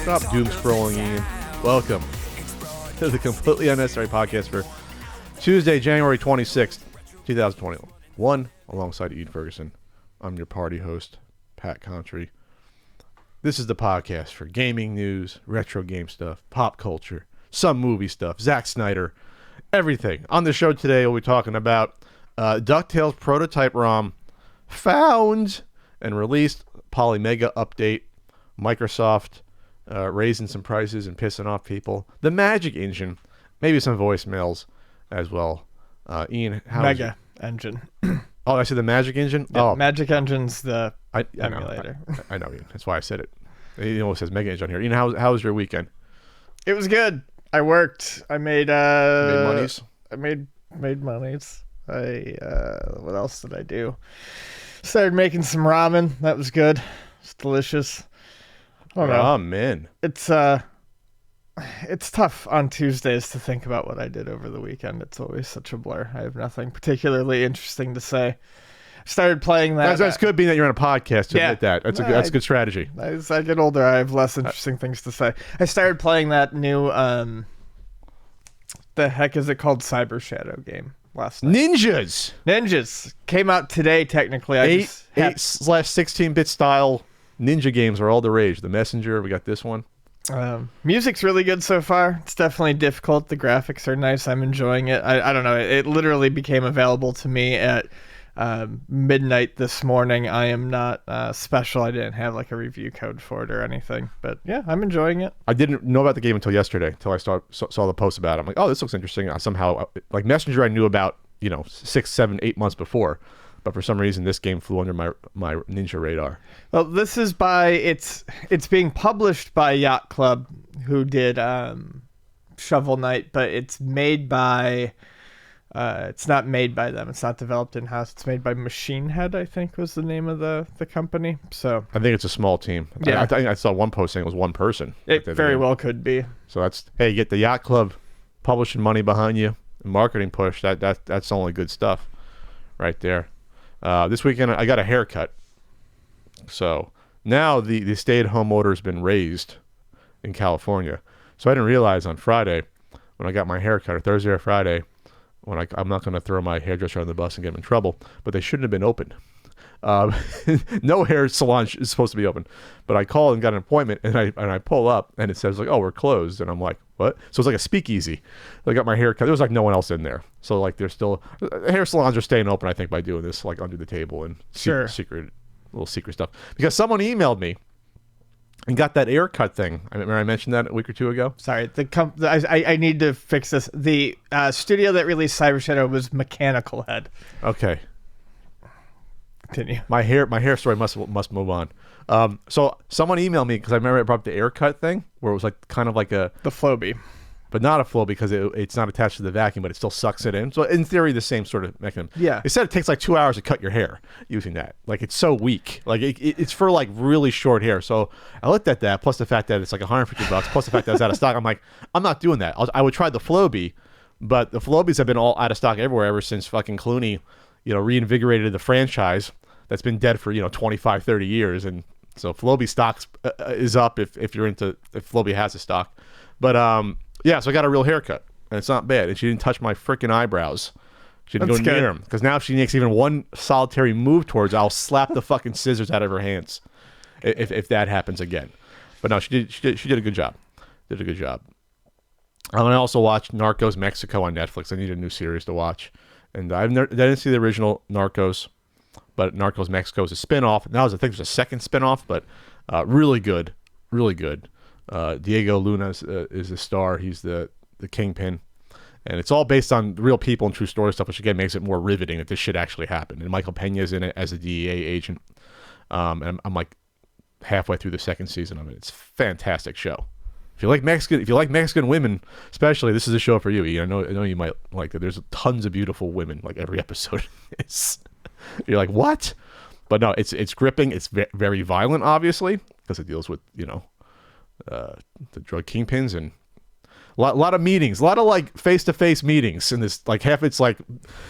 Stop doom scrolling, Ian. Welcome to the Completely Unnecessary Podcast for Tuesday, January 26th, 2021. Alongside Ian Ferguson, I'm your party host, Pat Contry. This is the podcast for gaming news, retro game stuff, pop culture, some movie stuff, Zack Snyder, everything. On the show today, we'll be talking about DuckTales prototype ROM found and released, Polymega update, Microsoft raising some prices and pissing off people, the Magic Engine, maybe some voicemails as well. Ian, how Mega Engine. Oh, I said the Magic Engine? Yeah, oh, Magic Engine's the emulator. I know, Ian. That's why I said it. You know, it says Mega Engine here. Ian, how was your weekend? It was good. I worked. I made made monies? I made monies. What else did I do? Started making some ramen. That was good. It's delicious. Ramen. It's tough on Tuesdays to think about what I did over the weekend. It's always such a blur. I have nothing particularly interesting to say. Started playing that. That's good being that you're on a podcast to admit that. That's a good strategy. As I get older, I have less interesting things to say. I started playing that new, the heck is it called? Cyber Shadow game last night. Ninjas came out today, technically. 8/16-bit style ninja games are all the rage. The Messenger, we got this one. Music's really good so far. It's definitely difficult. The graphics are nice. I'm enjoying it. I don't know. It literally became available to me at midnight this morning. I am not special. I didn't have like a review code for it or anything. But yeah, I'm enjoying it. I didn't know about the game until yesterday, until I saw the post about it. I'm like, oh, this looks interesting. Somehow, like Messenger, I knew about 6, 7, 8 months before. But for some reason, this game flew under my ninja radar. Well, this is it's being published by Yacht Club, who did Shovel Knight, but it's made by, it's not made by them. It's not developed in-house. It's made by Machine Head, I think was the name of the company. So I think it's a small team. Yeah. I think I saw one post saying it was one person. It very well could be. So you get the Yacht Club publishing money behind you, marketing push. That's only good stuff right there. This weekend, I got a haircut. So now the stay-at-home order has been raised in California. So I didn't realize on Friday when I got my haircut, or Thursday or Friday, when I'm not going to throw my hairdresser on the bus and get him in trouble, but they shouldn't have been open. No hair salon is supposed to be open. But I called and got an appointment, and I pull up, and it says, like, oh, we're closed. And I'm like, what? So it's like a speakeasy. I got my hair cut. There was like no one else in there. So like there's still hair salons are staying open, I think, by doing this like under the table and secret stuff. Because someone emailed me and got that haircut thing. I remember I mentioned that a week or two ago. Sorry, I need to fix this. The studio that released Cyber Shadow was Mechanical Head. Okay. Continue. My hair story must move on. So someone emailed me because I remember I brought up the haircut thing where it was like kind of like the Flowbee, but not a flow because it's not attached to the vacuum, but it still sucks it in. So in theory, the same sort of mechanism. Yeah. It said it takes like 2 hours to cut your hair using that. Like it's so weak. Like it's for like really short hair. So I looked at that, plus the fact that it's like $150, plus the fact that it's out of stock. I'm like, I'm not doing that. I would try the Flowbee, but the Flowbees have been all out of stock everywhere ever since fucking Clooney, reinvigorated the franchise that's been dead for 25, 30 years. And so Flowbee stocks is up if Flowbee has a stock. But so I got a real haircut, and it's not bad. And she didn't touch my freaking eyebrows. She didn't go near them, because now if she makes even one solitary move towards, I'll slap the fucking scissors out of her hands if that happens again. But no, she did a good job. Did a good job. I also watched Narcos Mexico on Netflix. I need a new series to watch, and I didn't see the original Narcos. But Narcos Mexico is a spinoff. Now I think there's a second spinoff, but really good, really good. Diego Luna is the star. He's the kingpin, and it's all based on real people and true story stuff, which again makes it more riveting that this shit actually happened. And Michael Pena's in it as a DEA agent. And I'm like halfway through the second season of it. It's a fantastic show. If you like Mexican women, especially, this is a show for you. I know you might like it. There's tons of beautiful women, like every episode is. You're like, what? But no, it's gripping. It's very violent, obviously, because it deals with the drug kingpins and a lot of meetings, a lot of like face-to-face meetings. And this, like, half it's like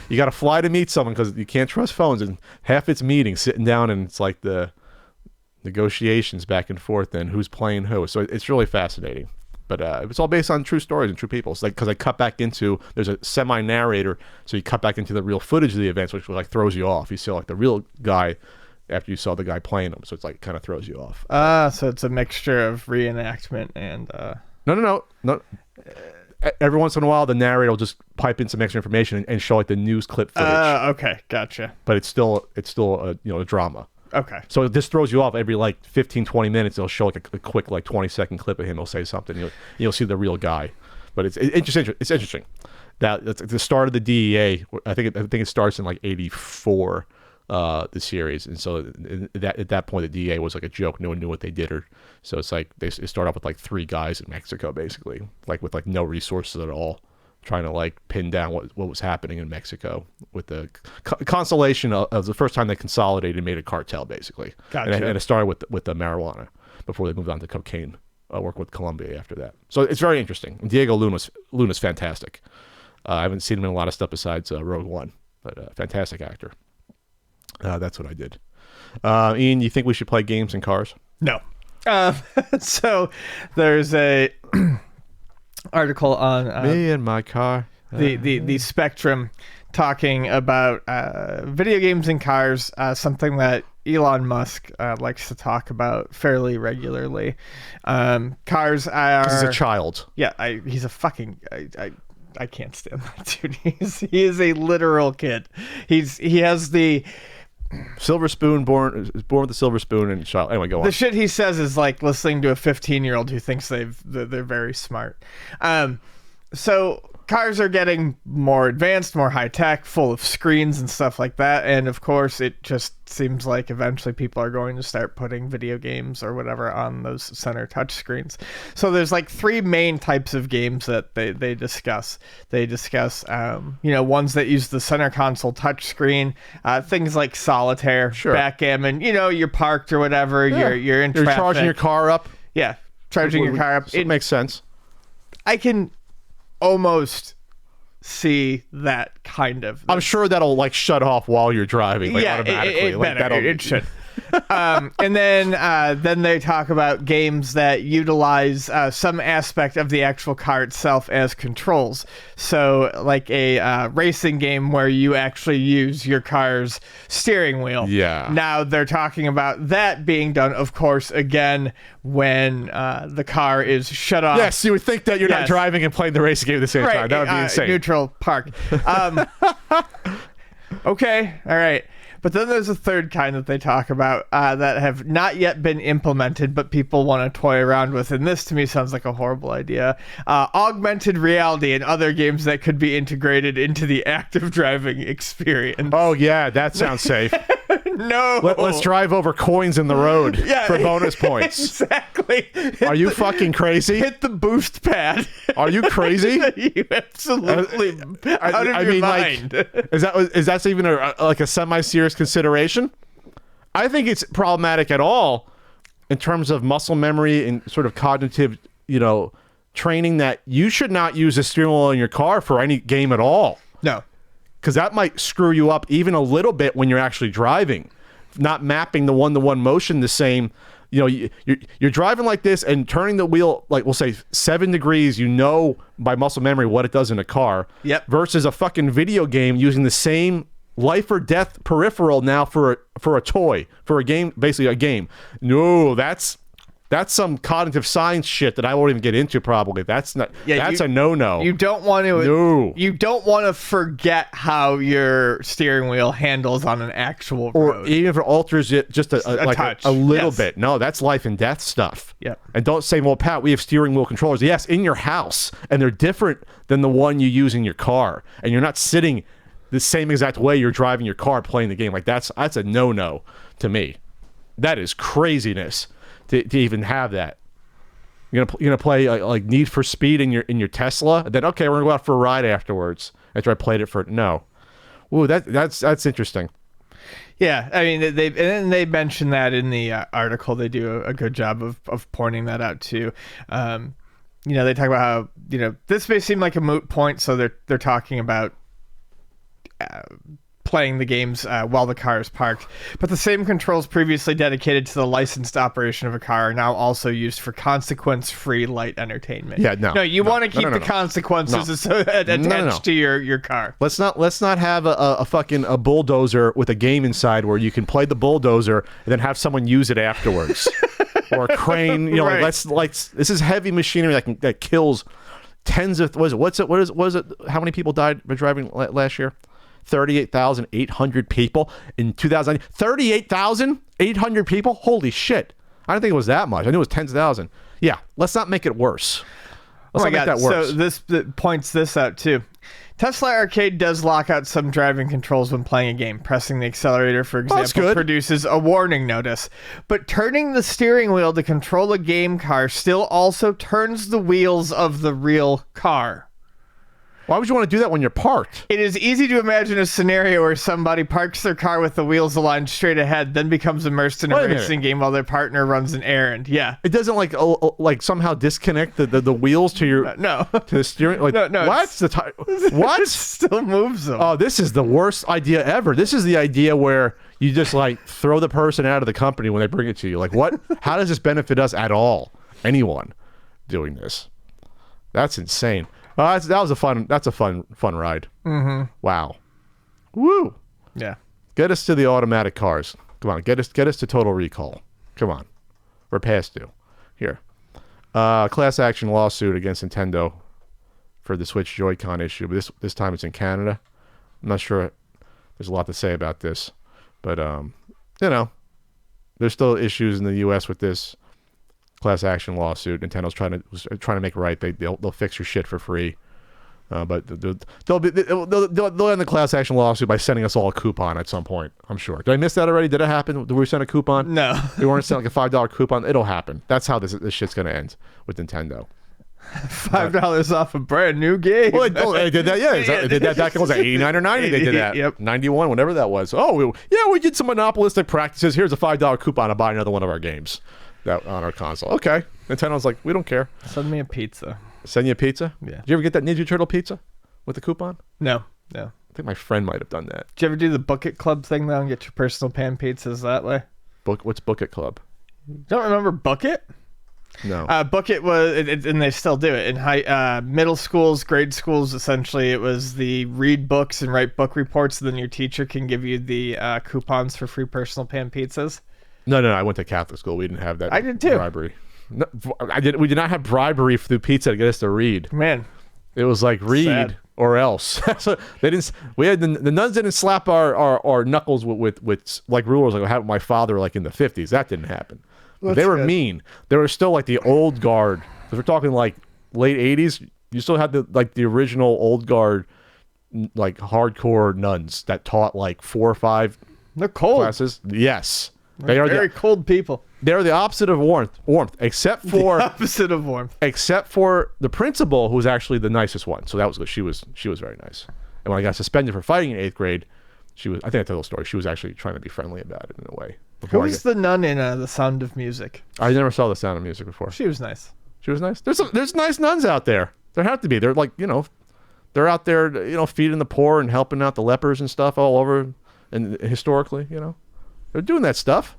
you got to fly to meet someone because you can't trust phones, and half it's meetings, sitting down, and it's like the negotiations back and forth and who's playing who. So it's really fascinating. But it's all based on true stories and true people. It's like, because I cut back into, there's a semi-narrator, so you cut back into the real footage of the events, which like throws you off. You see like the real guy after you saw the guy playing them, so it's like kind of throws you off. So it's a mixture of reenactment and No. Every once in a while, the narrator will just pipe in some extra information and show like the news clip footage. Okay, gotcha. But it's still a drama. Okay. So this throws you off every like 15, 20 minutes. It'll show like a quick like 20-second clip of him. He'll say something. You'll see the real guy. But it's interesting. That's the start of the DEA. I think it starts in like 84, the series. And so at that point, the DEA was like a joke. No one knew what they did. So it's like they start off with like 3 guys in Mexico, basically, like with like no resources at all, trying to like pin down what was happening in Mexico with the consolation of the first time they consolidated and made a cartel, basically. Gotcha. And it started with the marijuana before they moved on to cocaine, work with Colombia after that. So it's very interesting. And Diego Luna's fantastic. I haven't seen him in a lot of stuff besides Rogue One, but fantastic actor. That's what I did. Ian, you think we should play games in cars? No. So there's a article on me and my car, the Spectrum, talking about video games in cars, something that Elon Musk likes to talk about fairly regularly. Cars are... He's a child. Yeah, he's a fucking... I can't stand that dude. He is a literal kid. He has the... Silver spoon, born with a silver spoon and child. Anyway, go on. The shit he says is like listening to a 15-year-old who thinks they're very smart. So cars are getting more advanced, more high tech, full of screens and stuff like that. And of course, it just seems like eventually people are going to start putting video games or whatever on those center touch screens. So there's like 3 main types of games that they discuss. They discuss, ones that use the center console touch screen, things like solitaire, sure, backgammon. You're parked or whatever. Yeah. You're in traffic. You're charging your car up. Yeah, charging your car up. It makes sense. I can almost see that kind of. I'm sure that'll like shut off while you're driving, like, yeah, automatically. It should. And then they talk about games that utilize some aspect of the actual car itself as controls. So like a racing game where you actually use your car's steering wheel. Yeah. Now they're talking about that being done, of course, again, when the car is shut off. Yes, you would think that you're not driving and playing the racing game at the same time. That would be insane. Neutral park. Okay, all right. But then there's a third kind that they talk about that have not yet been implemented, but people want to toy around with. And this, to me, sounds like a horrible idea. Augmented reality and other games that could be integrated into the active driving experience. Oh, yeah, that sounds safe. No. Let's drive over coins in the road for bonus points. Exactly. Are you fucking crazy? Hit the boost pad. Are you crazy? You absolutely out of your mind. Like, is that even a semi-serious consideration? I think it's problematic at all in terms of muscle memory and sort of cognitive, training, that you should not use a steering wheel in your car for any game at all. No. Because that might screw you up even a little bit when you're actually driving, not mapping the one-to-one motion the same. You're driving like this and turning the wheel, like we'll say 7 degrees, by muscle memory what it does in a car. Yep. Versus a fucking video game using the same life or death peripheral now for a toy, for a game, basically a game. No, that's some cognitive science shit that I won't even get into. Probably that's not. Yeah, that's a no. You don't want to. No. You don't want to forget how your steering wheel handles on an actual road, or even if it alters it just a little bit. No, that's life and death stuff. Yeah. And don't say, well, Pat, we have steering wheel controllers. Yes, in your house, and they're different than the one you use in your car, and you're not sitting the same exact way you're driving your car playing the game. Like that's a no to me. That is craziness. To even have that. You're gonna play like Need for Speed in your Tesla, and then okay, we're gonna go out for a ride afterwards. After I played it for no. Ooh, that's interesting. Yeah, I mean they mention that in the article. They do a good job of pointing that out too. They talk about how this may seem like a moot point, so they're talking about playing the games while the car is parked, but the same controls previously dedicated to the licensed operation of a car are now also used for consequence-free light entertainment. Yeah, no. You want to keep the consequences attached to your car. Let's not have a fucking a bulldozer with a game inside where you can play the bulldozer and then have someone use it afterwards, or a crane. Right. This is heavy machinery that kills tens of what is it? How many people died by driving last year? 38,800 people in 2009. 38,800 people? Holy shit. I didn't think it was that much. I knew it was tens of thousands. Yeah, let's not make it worse. Let's not make that worse. So this points this out too. Tesla Arcade does lock out some driving controls when playing a game. Pressing the accelerator, for example, produces a warning notice. But turning the steering wheel to control a game car still also turns the wheels of the real car. Why would you want to do that when you're parked? It is easy to imagine a scenario where somebody parks their car with the wheels aligned straight ahead, then becomes immersed in a racing game while their partner runs an errand. Yeah. It doesn't like somehow disconnect the wheels to your no to the steering. Like, no. What? What? It still moves them. Oh, this is the worst idea ever. This is the idea where you just like throw the person out of the company when they bring it to you. Like, what? How does this benefit us at all? Anyone doing this? That's insane. That's a fun ride. Mm-hmm. Wow. Woo. Yeah. Get us to the automatic cars. Come on, get us to Total Recall. Come on. We're past due. Here. Class action lawsuit against Nintendo for the Switch Joy-Con issue, but this time it's in Canada. I'm not sure there's a lot to say about this, but there's still issues in the US with this class action lawsuit. Nintendo's trying to make it right. They'll fix your shit for free, but they'll end the class action lawsuit by sending us all a coupon at some point. I'm sure. Did I miss that already? Did it happen? Did we send a coupon? No. We weren't sending like a $5 coupon. It'll happen. That's how this shit's gonna end with Nintendo. $5 off a brand new game. Well, they did that. Yeah, they did that back in was it 89 or 90. They did that. Yep. 91, whatever that was. Oh, we did some monopolistic practices. Here's a $5 coupon to buy another one of our games. That on our console. Okay. Nintendo's like, we don't care. Send me a pizza. Send you a pizza? Yeah. Did you ever get that Ninja Turtle pizza with the coupon? No. I think my friend might have done that. Did you ever do the Book It Club thing though and get your personal pan pizzas that way? What's Book It Club? Don't remember Book It? No. Book It was, and they still do it in middle schools, grade schools. Essentially, it was the read books and write book reports. And then your teacher can give you the coupons for free personal pan pizzas. No. I went to Catholic school. We didn't have that. I did too. Bribery. No, we did not have bribery through pizza to get us to read. Man, it was like read sad. Or else. So they didn't. We had the nuns didn't slap our knuckles with like rulers like I had with my father like in the 50s. That didn't happen. They were mean. They were still like the old guard. Because we're talking like late 80s. You still had the original old guard, like hardcore nuns that taught like 4 or 5 They're cold classes. Yes, they are very cold people. They're the opposite of warmth, except for the opposite of warmth. Except for the principal, who was actually the nicest one. So that was good. She was very nice. And when I got suspended for fighting in 8th grade, she was. I think I told the story. She was actually trying to be friendly about it in a way. Who was the nun in The Sound of Music? I never saw The Sound of Music before. She was nice. She was nice. There's nice nuns out there. There have to be. They're like they're out there feeding the poor and helping out the lepers and stuff all over. And historically, they're doing that stuff.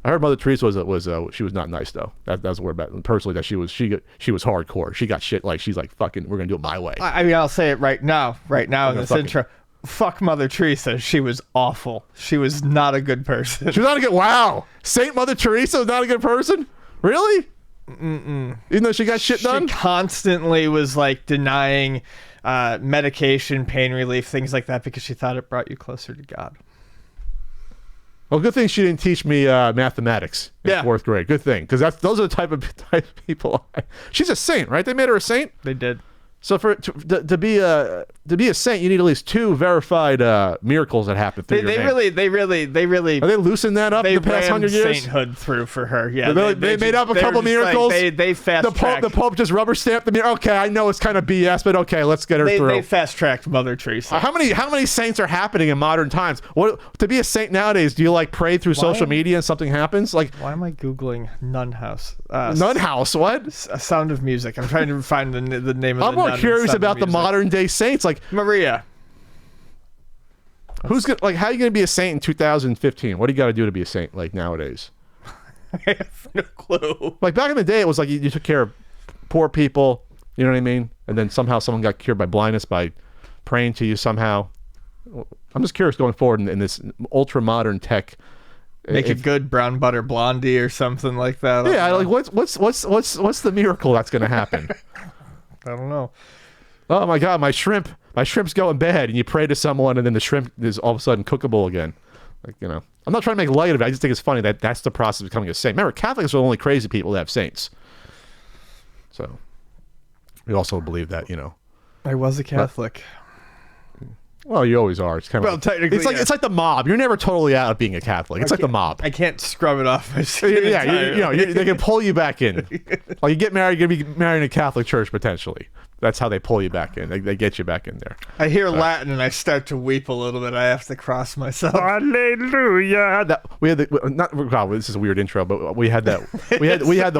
I heard Mother Teresa was she was not nice though. That was the word about personally that she was hardcore. She got shit like she's like fucking we're gonna do it my way. I mean I'll say it right now in this intro. Fuck Mother Teresa. She was awful. She was not a good person. She was not a good. Wow, Saint Mother Teresa was not a good person. Really? Mm-mm. Even though she got shit done. She constantly was like denying medication, pain relief, things like that because she thought it brought you closer to God. Well, good thing she didn't teach me mathematics in 4th grade. Good thing, because those are the type of people. She's a saint, right? They made her a saint. They did. So to be a saint, you need at least 2 verified miracles that happen through your name. They really Are they loosened that up in the past 100 years? sainthood through for her. Yeah, they made up a couple miracles. They fast the Pope just rubber stamped the miracle. Okay, I know it's kind of BS, but okay, let's get her through. They fast tracked Mother Teresa. How many saints are happening in modern times? What to be a saint nowadays? Do you like pray through social media and something happens? Like, why am I googling nun house? Nun house? What? A Sound of Music. I'm trying to find the name of the I'm more nun curious Sound of about the Music. modern day saints. Like Maria. Who's gonna, like, how are you gonna be a saint in 2015? What do you got to do to be a saint like nowadays? I have no clue. Like back in the day, it was like you took care of poor people. You know what I mean? And then somehow someone got cured by blindness by praying to you somehow. I'm just curious going forward in this ultra modern tech. Make a good brown butter blondie or something like that. Yeah, like what's the miracle that's gonna happen? I don't know. Oh my God, my shrimp's going bad, and you pray to someone, and then the shrimp is all of a sudden cookable again. Like, you know, I'm not trying to make light of it. I just think it's funny that that's the process of becoming a saint. Remember, Catholics are the only crazy people that have saints. So we also believe that, you know. I was a Catholic. Well, you always are. It's kind of technically, it's like the mob. You're never totally out of being a Catholic. It's like the mob. I can't scrub it off my skin. Yeah, they can pull you back in. Like you get married, you're gonna be married in a Catholic church potentially. That's how they pull you back in. They get you back in there. I hear Latin and I start to weep a little bit. I have to cross myself. Hallelujah! This is a weird intro, but we had that. We had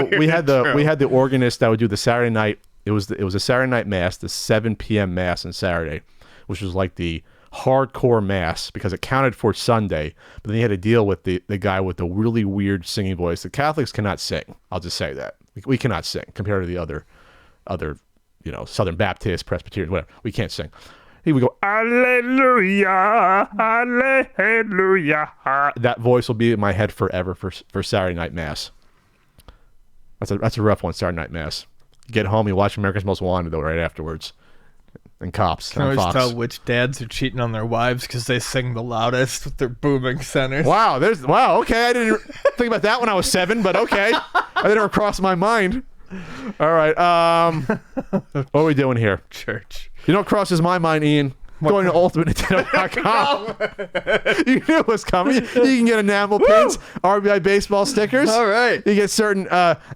the organist that would do the Saturday night. It was a Saturday night mass, the 7 p.m. mass on Saturday, which was like the hardcore mass because it counted for Sunday. But then you had to deal with the guy with the really weird singing voice. The Catholics cannot sing. I'll just say that we cannot sing compared to the other, you know, Southern Baptist, Presbyterian, whatever. We can't sing. He would go, Alleluia, Alleluia. That voice will be in my head forever for Saturday night mass. That's a rough one, Saturday night mass. Get home, you watch America's Most Wanted though right afterwards. And Cops. Can always tell which dads are cheating on their wives because they sing the loudest with their booming centers. Wow, okay. I didn't think about that when I was 7, but okay. That never crossed my mind. All right. What are we doing here? Church. You know what crosses my mind, Ian? Going to ultimatenintendo.com. You knew it was coming. You can get enamel pins, RBI baseball stickers. All right. You get certain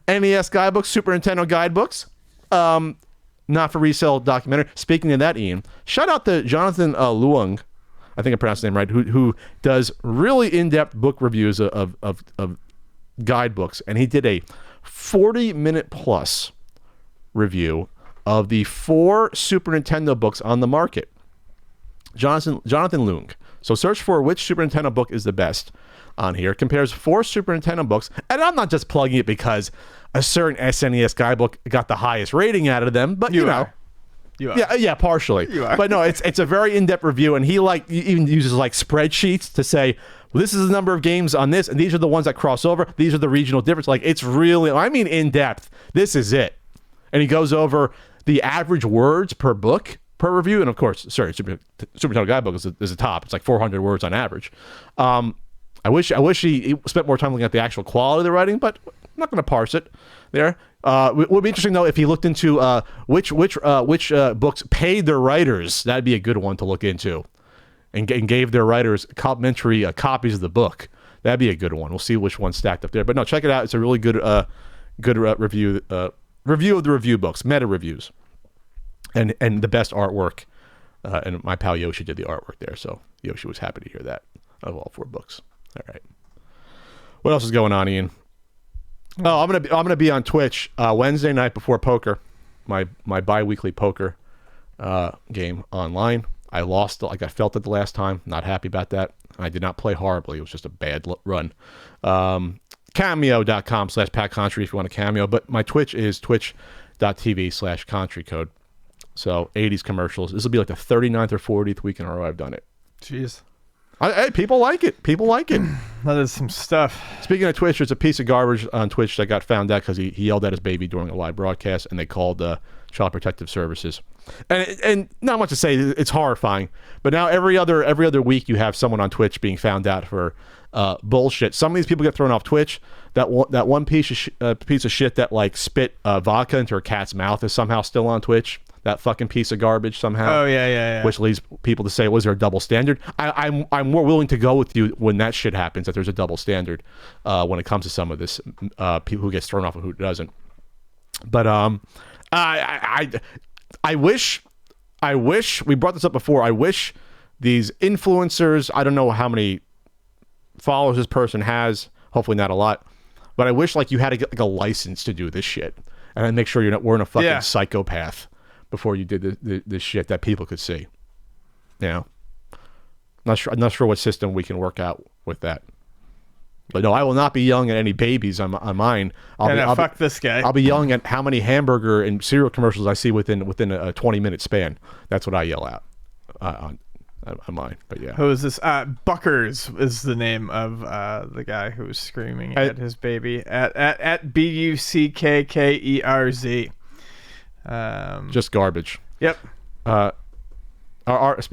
NES guidebooks, Super Nintendo guidebooks. Not for resale documentary. Speaking of that, Ian, shout out to Jonathan Luong, I think I pronounced his name right, who does really in-depth book reviews of guidebooks, and he did a 40-minute plus review of the 4 Super Nintendo books on the market. Jonathan Luong. So search for which Super Nintendo book is the best on here. Compares 4 Super Nintendo books, and I'm not just plugging it because a certain SNES guidebook got the highest rating out of them, but you know. You are. Yeah, partially. You are. But no, it's a very in-depth review, and he even uses like spreadsheets to say, well, this is the number of games on this, and these are the ones that cross over. These are the regional difference. Like, it's really, I mean, in-depth. This is it. And he goes over the average words per book per review, and of course, sorry, Super Nintendo Guidebook is the top. It's like 400 words on average. I wish he spent more time looking at the actual quality of the writing, but I'm not going to parse it there. It would be interesting though if he looked into which books paid their writers. That'd be a good one to look into, and gave their writers complimentary copies of the book. That'd be a good one. We'll see which one stacked up there. But no, check it out. It's a really good review of the review books, meta reviews, and the best artwork. And my pal Yoshi did the artwork there, so Yoshi was happy to hear that of all 4 books. All right. What else is going on, Ian? Oh, I'm gonna be on Twitch Wednesday night before poker, my bi-weekly poker game online. I lost, like I felt it the last time. Not happy about that. I did not play horribly. It was just a bad run. Cameo.com/PatContry if you want a cameo. But my Twitch is twitch.tv/ContryCode. So 80s commercials. This will be like the 39th or 40th week in a row I've done it. Jeez. Hey, people like it. People like it. That is some stuff. Speaking of Twitch, there's a piece of garbage on Twitch that got found out because he yelled at his baby during a live broadcast, and they called Child Protective Services. And not much to say. It's horrifying. But now every other week you have someone on Twitch being found out for bullshit. Some of these people get thrown off Twitch. That one piece of shit that like spit vodka into her cat's mouth is somehow still on Twitch. that fucking piece of garbage somehow. Oh yeah. Which leads people to say, was there a double standard? I'm more willing to go with you when that shit happens, that there's a double standard when it comes to some of this, people who gets thrown off and who doesn't. But I wish we brought this up before. I wish these influencers, I don't know how many followers this person has, hopefully not a lot, but I wish like you had to get like a license to do this shit, and then make sure you're not wearing a fucking psychopath before you did this shit that people could see. You know, I'm not sure what system we can work out with that. But no, I will not be yelling at any babies on mine. Fuck this guy. I'll be yelling at how many hamburger and cereal commercials I see within a 20-minute span. That's what I yell at on mine. But yeah. Who is this? Buckers is the name of the guy who was screaming at his baby at BUCKKERZ. Just garbage. Yep.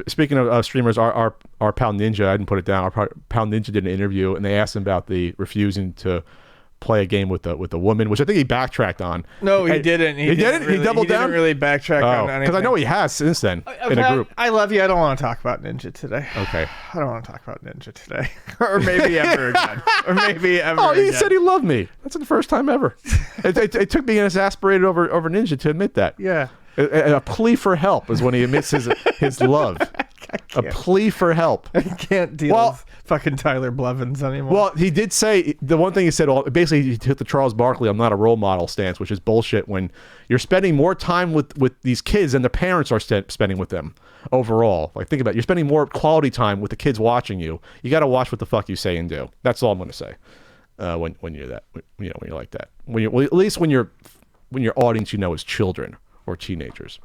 Speaking of streamers, our pal Ninja, I didn't put it down. Our pal Ninja did an interview, and they asked him about the refusing to play a game with a woman, which I think he backtracked on. No, he didn't. He didn't. He doubled down. He didn't really backtrack on anything. Because I know he has since then in a group. I love you. I don't want to talk about Ninja today. Okay. I don't want to talk about Ninja today, or maybe ever again, or maybe ever. Oh, he again. said he loved me. That's the first time ever. It took being exasperated over Ninja to admit that. Yeah. A plea for help is when he admits his love. A plea for help. I can't deal with fucking Tyler Blevins anymore. Well, he did say, the one thing he said, basically he took the Charles Barkley, I'm not a role model stance, which is bullshit when you're spending more time with these kids than the parents are spending with them overall. Like, think about it. You're spending more quality time with the kids watching you. You got to watch what the fuck you say and do. That's all I'm going to say when you're that, when you're like that. At least when your audience, is children or teenagers.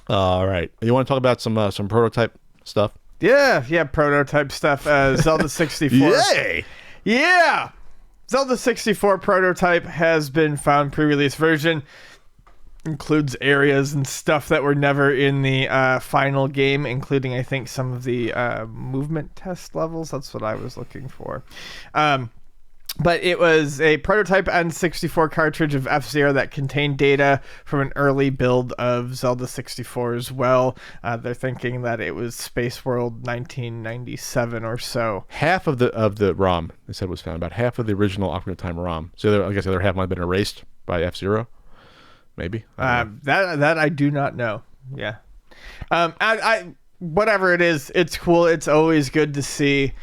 All right. You want to talk about some prototype stuff? Yeah, prototype stuff. Zelda 64. Yay! Yeah! Zelda 64 prototype has been found. Pre-release version includes areas and stuff that were never in the final game, including, I think, some of the movement test levels. That's what I was looking for. But it was a prototype N64 cartridge of F-Zero that contained data from an early build of Zelda 64 as well. They're thinking that it was Space World 1997 or so. Half of the ROM, they said, was found. About half of the original Ocarina of Time ROM. So I guess the other half might have been erased by F-Zero. Maybe. That I do not know. Yeah. I whatever it is, it's cool. It's always good to see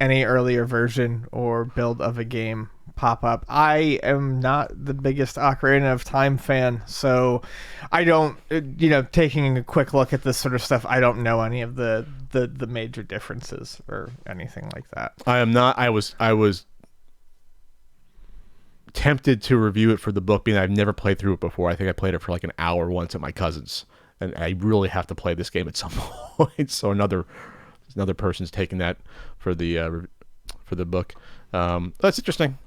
any earlier version or build of a game pop up. I am not the biggest Ocarina of Time fan, so I don't, taking a quick look at this sort of stuff, I don't know any of the major differences or anything like that. I am not. I was tempted to review it for the book, being that I've never played through it before. I think I played it for like an hour once at my cousin's, and I really have to play this game at some point. So another person's taking that for the book. That's interesting.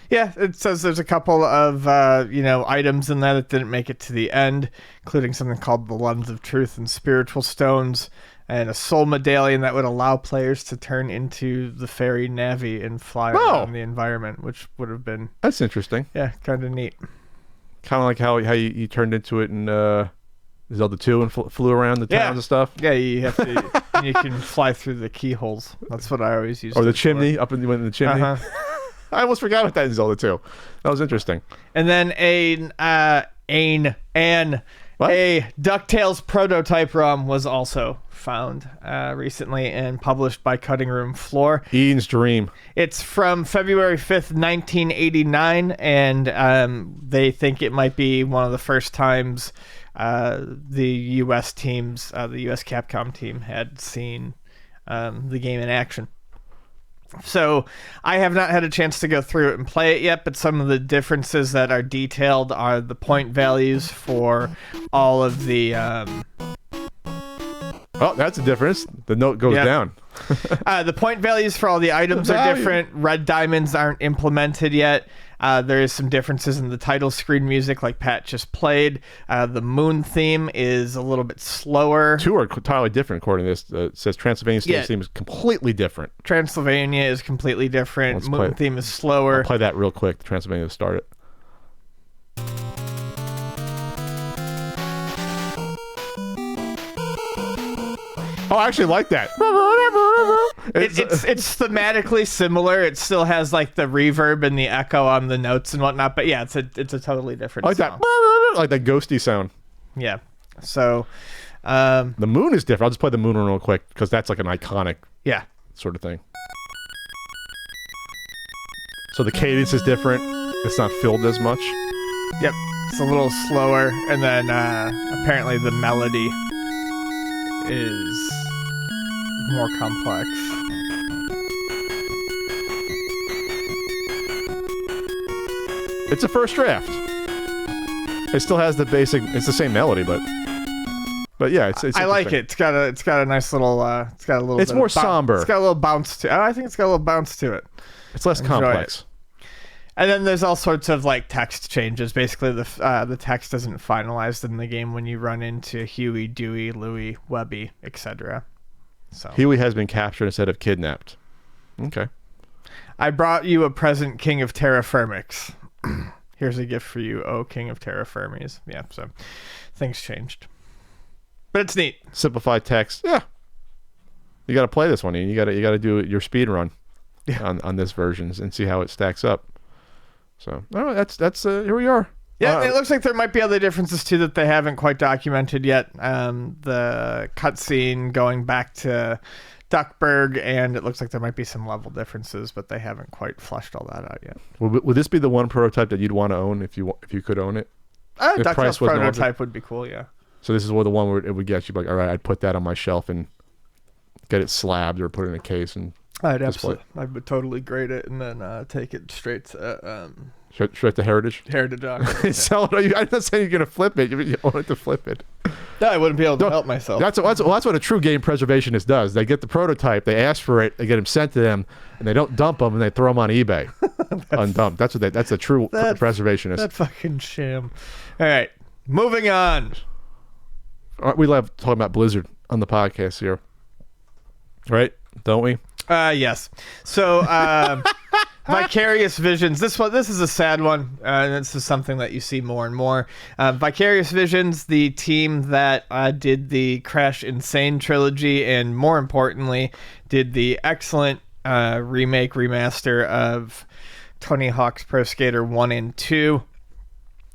Yeah, it says there's a couple of items in there that didn't make it to the end, including something called the Lens of Truth and Spiritual Stones, and a soul medallion that would allow players to turn into the fairy Navi and fly around the environment, which would have been... That's interesting. Yeah, kind of neat. Kind of like how you turned into it in Zelda 2 and flew around the towns and stuff. Yeah, you have to... you can fly through the keyholes. That's what I always use. Or the chimney, up in the chimney. Uh-huh. I almost forgot about that in Zelda 2. That was interesting. And then a DuckTales prototype ROM was also found recently and published by Cutting Room Floor. Ian's Dream. It's from February 5th, 1989, and they think it might be one of the first times the U.S. teams, the U.S. Capcom team, had seen the game in action. So I have not had a chance to go through it and play it yet, but some of the differences that are detailed are the point values for all of the... Oh, that's a difference. The note goes down. The point values for all the items are different. Red diamonds aren't implemented yet. There is some differences in the title screen music, like Pat just played. The moon theme is a little bit slower. Two are entirely different, according to this. It says Transylvania State theme is completely different. Transylvania is completely different. Moon theme is slower. I'll play that real quick. Transylvania to start it. Oh, I actually like that. It's thematically similar. It still has like the reverb and the echo on the notes and whatnot. But yeah, it's a totally different I like song. that. Like that ghosty sound. Yeah. So, the moon is different. I'll just play the moon one real quick because that's like an iconic yeah. sort of thing. So the cadence is different. It's not filled as much. Yep. It's a little slower, and then apparently the melody is more complex. It's a first draft. It still has the basic. It's the same melody, but yeah, it's. I like it. It's got a nice little. It's got a little. It's bit more of somber. It's got a little bounce to. I think it's got a little bounce to it. It's less Enjoy complex. it. And then there's all sorts of like text changes. Basically, the text isn't finalized in the game when you run into Huey, Dewey, Louie, Webby, etc. So Huey has been captured instead of kidnapped. Okay. I brought you a present, King of Terra Firmix. Here's a gift for you, oh King of Terra Firmies. Yeah, so things changed, but it's neat. Simplified text. Yeah. You got to play this one. You got to do your speed run on this version and see how it stacks up. So, oh, that's here we are. Yeah, it looks like there might be other differences too that they haven't quite documented yet. The cutscene going back to Duckburg, and it looks like there might be some level differences, but they haven't quite fleshed all that out yet. Would this be the one prototype that you'd want to own if you could own it? DuckTales prototype would be cool, yeah. So this is where the one where it would get you like, all right, I'd put that on my shelf and get it slabbed or put it in a case and. I'd absolutely. I would totally grade it and then take it straight to straight to Heritage. Heritage Auction. Sell it. I'm not saying you're gonna flip it. You own it to flip it. No, I wouldn't be able to help myself. That's what a true game preservationist does. They get the prototype, they ask for it, they get them sent to them, and they don't dump them, and they throw them on eBay, undumped. That's a true preservationist. That fucking sham. All right, moving on. We love talking about Blizzard on the podcast here, right? Don't we? Yes. So, Vicarious Visions. This is a sad one. This is something that you see more and more. Vicarious Visions, the team that did the Crash Insane trilogy, and more importantly, did the excellent remaster of Tony Hawk's Pro Skater 1 and 2.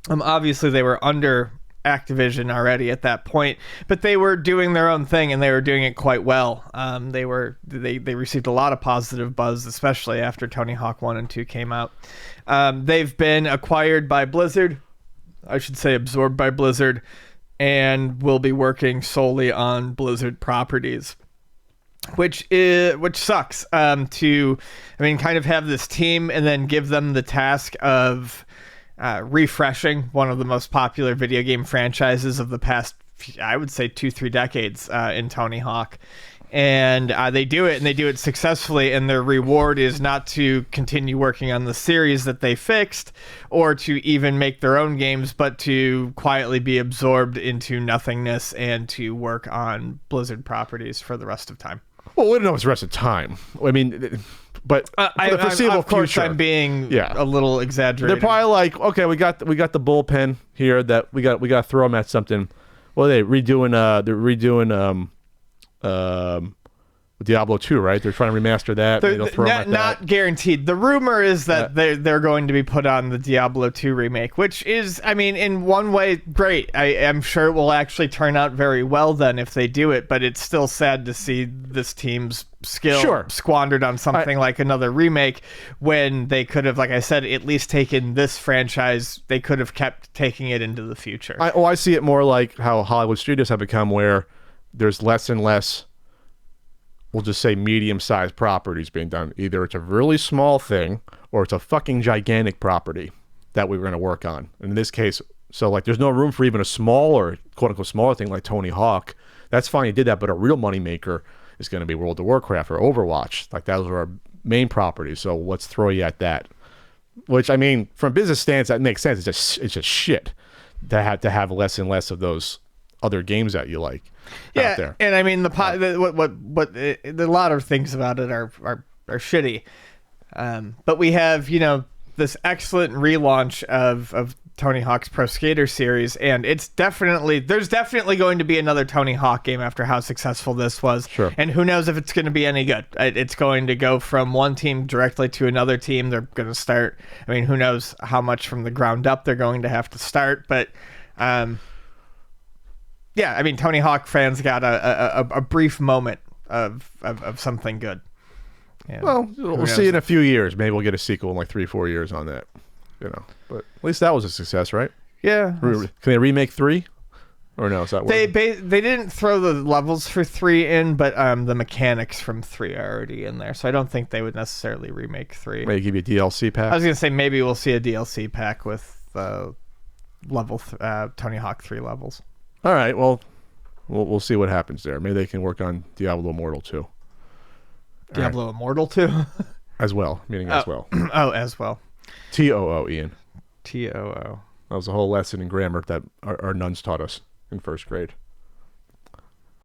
Obviously, they were under Activision already at that point, but they were doing their own thing and they were doing it quite well. They received a lot of positive buzz, especially after Tony Hawk 1 and 2 came out. They've been acquired by Blizzard, I should say absorbed by Blizzard, and will be working solely on Blizzard properties, which sucks to kind of have this team and then give them the task of refreshing one of the most popular video game franchises of the past, I would say 2-3 decades in Tony Hawk. And they do it, and they do it successfully, and their reward is not to continue working on the series that they fixed or to even make their own games, but to quietly be absorbed into nothingness and to work on Blizzard properties for the rest of time. Well, we don't know it's the rest of time. I mean, but for the foreseeable of course, future, I'm being a little exaggerated. They're probably like, okay, we got the bullpen here that we got to throw them at something. Well, they're redoing Diablo 2, right? They're trying to remaster that. They'll throw them at not that. Guaranteed. The rumor is that they're going to be put on the Diablo 2 remake, which is, in one way, great. I'm sure it will actually turn out very well then if they do it, but it's still sad to see this team's skill squandered on something like another remake when they could have, like I said, at least taken this franchise. They could have kept taking it into the future. I see it more like how Hollywood studios have become, where there's less and less, we'll just say, medium-sized properties being done. Either it's a really small thing or it's a fucking gigantic property that we were going to work on. And in this case, so like there's no room for even a smaller, quote-unquote smaller thing like Tony Hawk. That's fine, you did that, but a real moneymaker is going to be World of Warcraft or Overwatch. Like those are our main properties, so let's throw you at that. Which, from business stance, that makes sense. It's just shit to have less and less of those other games that you like. Out there. And a lot of things about it are shitty. But we have, this excellent relaunch of Tony Hawk's Pro Skater series, and there's definitely going to be another Tony Hawk game after how successful this was. Sure. And who knows if it's going to be any good. It's going to go from one team directly to another team. They're going to start, I mean, who knows how much from the ground up they're going to have to start, but yeah, I mean, Tony Hawk fans got a brief moment of something good. Yeah. Well, we'll see in a few years. Maybe we'll get a sequel in like 3-4 years on that. But at least that was a success, right? Yeah. Can they remake 3? Or no? Is that they didn't throw the levels for 3 in, but the mechanics from 3 are already in there. So I don't think they would necessarily remake 3. Maybe give you a DLC pack. I was gonna say maybe we'll see a DLC pack with Tony Hawk 3 levels. All right. Well, we'll see what happens there. Maybe they can work on Diablo Immortal 2. Diablo Immortal 2? As well. Meaning as well. Oh, as well. TOO, Ian. TOO. That was a whole lesson in grammar that our nuns taught us in first grade.